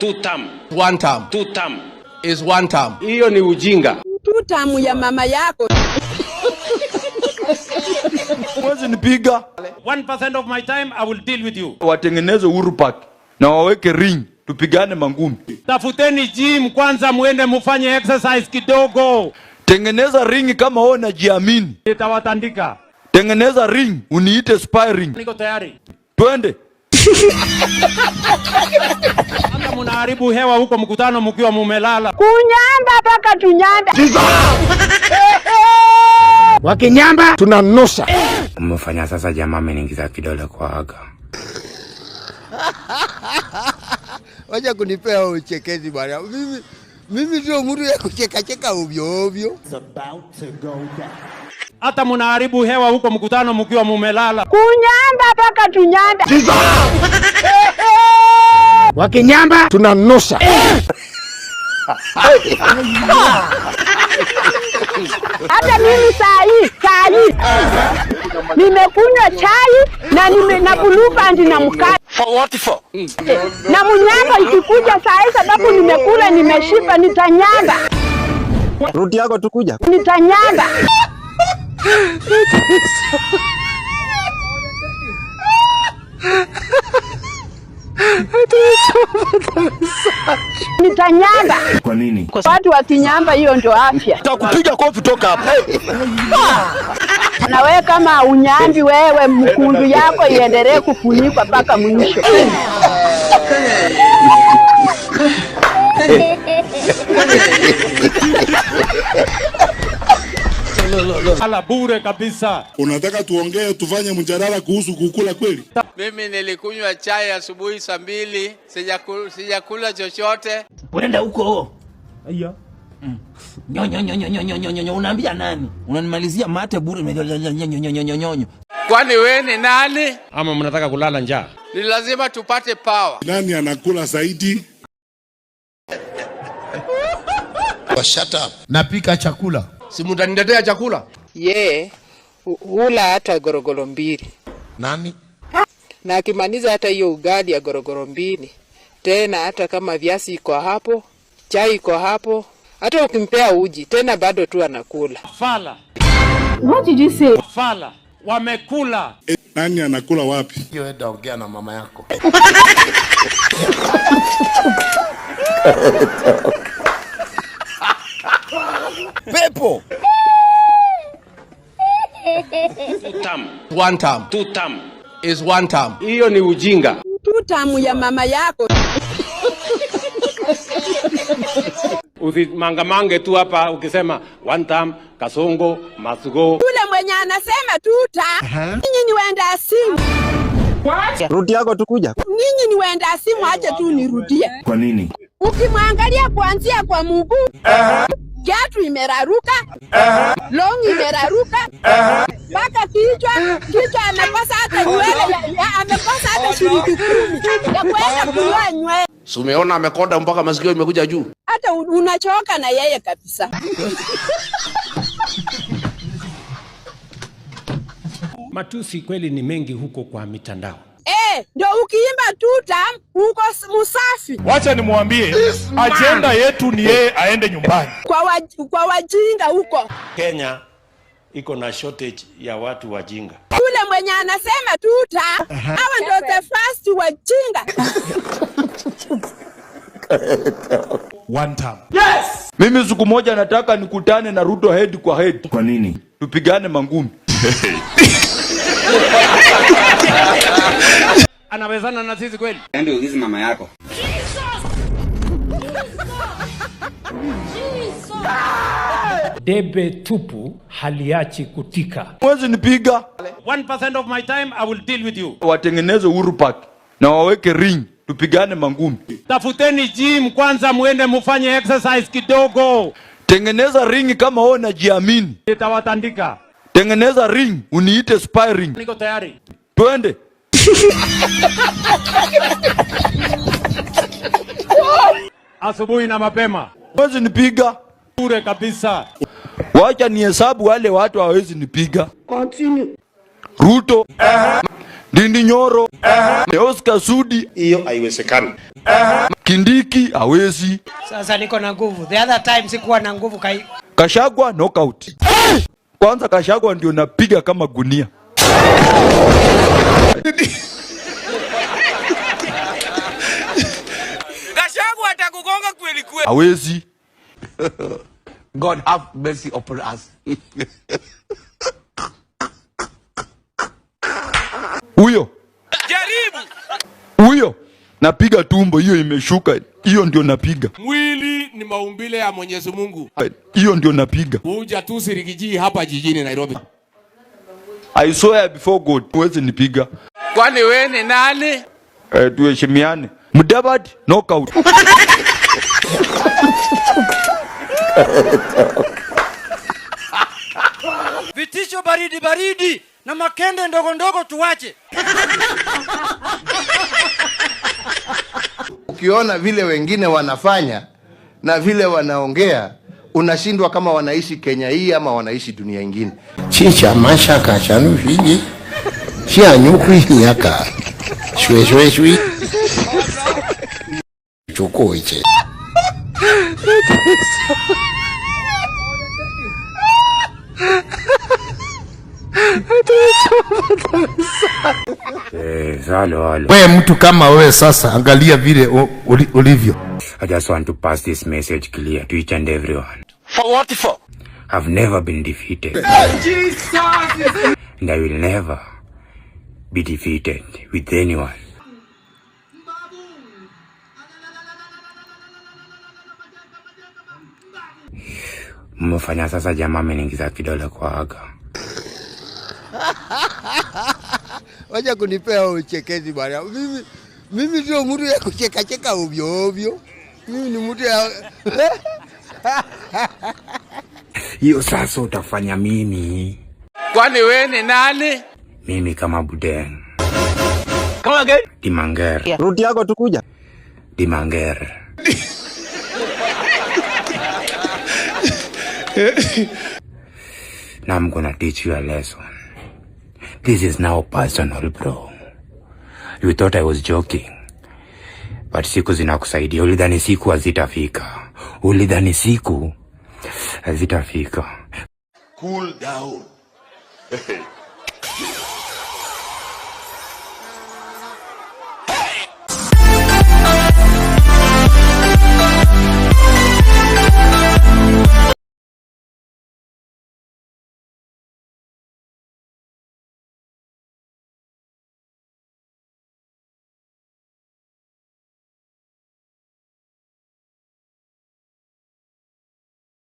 Two term. One term. Two term. Is one term. Hiyo ni ujinga. Two term ya mama yako. Mwezi nipiga. 1% of my time I will deal with you. Watengeneze Uhuru Park na waweke ring tupigane mangumi. Tafuteni gym kwanza muende mufanye exercise kidogo. Tengeneza ring kama wewe unajiamini. Nitawatandika. Tengeneza ring uniite sparring. Niko tayari. Twende. Hata mnaharibu hewa huko mkutano mkiwa mumelala. Kunyamba paka tunyanda. Wakinyamba tunanosha. Umefanya sasa jamaa ameniingiza kidole kwa aga. Wacha kunipea uchekezi bwana. Mimi sio mtu ya kucheka cheka ovyo ovyo. Hata mnaharibu hewa huko mkutano mkiwa mumelala. Kunyamba paka tunyanda. Wakinyamba tunanosha. Hata mimi saa hii nimekunywa chai na blue band na mkate. For what for? Na munyamba ikikuja saa hii sababu nimekula nimeshiba nitanyamba. Ruti yako tukuja. Nitanyamba. Nitanyamba. Kwa nini? Watu wakinyamba hiyo ndio afya. Takupiga kofi toka hapa. Na wewe kama unyambi wewe mkundu yako iendelee kufunikwa mpaka mwisho. Ala bure kabisa. Unataka tuongee tufanye mjadala kuhusu kukula kweli? Mimi nilikunywa chai asubuhi saa 2, sijakula chochote. Unaenda huko. Aya. Nyonyo unaambia nani? Unanimalizia mate bure nyonyo. Kwani wewe ni nani? Ama mnataka kulala njaa? Ni lazima tupate power. Nani anakula zaidi? Shut up. Napika chakula. Si mtaniletea chakula? Hula hata gorogoro 2. Nani? Na akimaliza hata hiyo ugali ya gorogoro 2. Tena hata kama viazi iko hapo, chai iko hapo, hata ukimpea uji tena bado tu anakula. Fala. What did you say? Fala. Wamekula. Nani anakula wapi? Hiyo enda ongea na mama yako. Pepo. Two term. One term. Two term. Is one term. Hiyo ni ujinga. Two term ya mama yako. Usimangamange tu hapa ukisema one term, Kasongo, Masugo. Yule mwenye anasema tuta. Ninyi ni waenda simu. Ruti yako tukuja. Ninyi ni waenda simu acha tu nirudie. Kwa nini? Ukimwangalia kuanzia kwa mguu. Kiatu imeraruka. Long imeraruka. Mpaka kichwa amekosa hata nywele, amekosa hata shilingi 10 ya kwenda kunyoa nywele. Si umeona amekonda mpaka masikio imekuja juu. Hata unachoka na yeye kabisa. Matusi kweli ni mengi huko kwa mitandao. Ndio ukiimba tuta uko msafi. Wacha nimwambie agenda yetu ni yeye aende nyumbani. Kwa wajinga huko. Kenya iko na shortage ya watu wajinga. Yule mwenye anasema tuta, hawa ndio the first wajinga. One time. Yes! Mimi siku moja nataka nikutane na Ruto head kwa head. Kwa nini? Tupigane mangumi. Anawezana na sisi kweli? Ndio ulizi mama yako. Debe tupu haliachi kutika. Mwezi nipiga. 1% of my time I will deal with you. Watengeneze Uhuru Park na waweke ring tupigane mangumi. Tafuteni gym kwanza muende mufanye exercise kidogo. Tengeneza ring kama wewe unajiamini. Nitawatandika. Tengeneza ring uniite sparring. Niko tayari. Twende. Asubuhi na mapema. Mwezi nipiga. Bure kabisa. Wacha ni hesabu wale watu hawezi nipiga. Continue. Ruto. Ndindi Nyoro, Oscar Sudi. Hiyo haiwezekani. Kindiki hawezi. Sasa niko na nguvu. The other time sikuwa na nguvu Gachagua knockout. Kwanza Gachagua ndio napiga kama gunia. Gachagua atakugonga kweli kweli. Hawezi. God have mercy upon us. Huyo. Jaribu. Huyo. Napiga tumbo, hiyo imeshuka. Hiyo ndio napiga. Mwili ni maumbile ya Mwenyezi Mungu. Hiyo ndio napiga. Kuja tu Sirikiji hapa jijini Nairobi. I swear before God, huwezi nipiga. Kwani wewe ni nani? Tuheshimiane. Mudavadi knockout. vitisho baridi baridi na makende ndogo ndogo tuwache. Ukiona vile wengine wanafanya na vile wanaongea, unashindwa kama wanaishi Kenya hii ama wanaishi dunia ingine. Chicha mashaka chanu fiji. Chia nyukwi yaka. Shwe shwe shwe. Choko iche. Wewe mtu kama wewe sasa angalia vile ulivyo. I just want to pass this message clear to each and everyone. For what for? I've never been defeated. Jesus. And I will never be defeated with anyone. Mmefanya sasa jamaa ameniingiza kidole kwa aga. Wacha kunipea uchekezi bwana. Mimi sio mtu ya kucheka cheka ovyo ovyo. Mimi ni mtu ya Hiyo sasa utafanya mimi. Kwani wewe ni nani? Mimi kama Budeng. Come again? Dimanger. Ruti yako tukuja. Dimanger. Now I'm gonna teach you a lesson. This is now personal, bro. You thought I was joking. But siku zinakusaidia. Ulidhani siku hazitafika. Ulidhani siku hazitafika. Cool down.